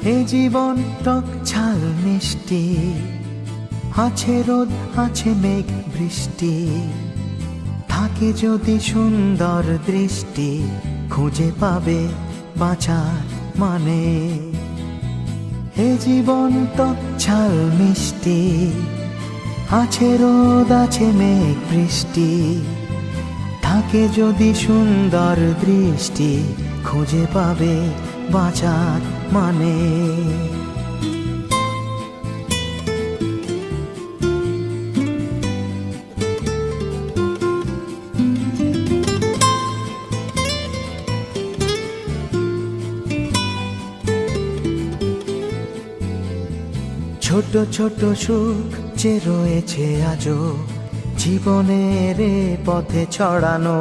এ জীবন টক ঝাল মিষ্টি, আছে রোদ আছে মেঘ বৃষ্টি, থাকে যদি সুন্দর দৃষ্টি, খুঁজে পাবে বাঁচার মানে। এ জীবন টক ঝাল মিষ্টি, আছে রোদ আছে মেঘ বৃষ্টি, থাকে যদি সুন্দর দৃষ্টি, খুঁজে পাবে বাঁচার মানে। ছোট ছোট সুখ যে রয়েছে আজও জীবনের এ পথে ছড়ানো,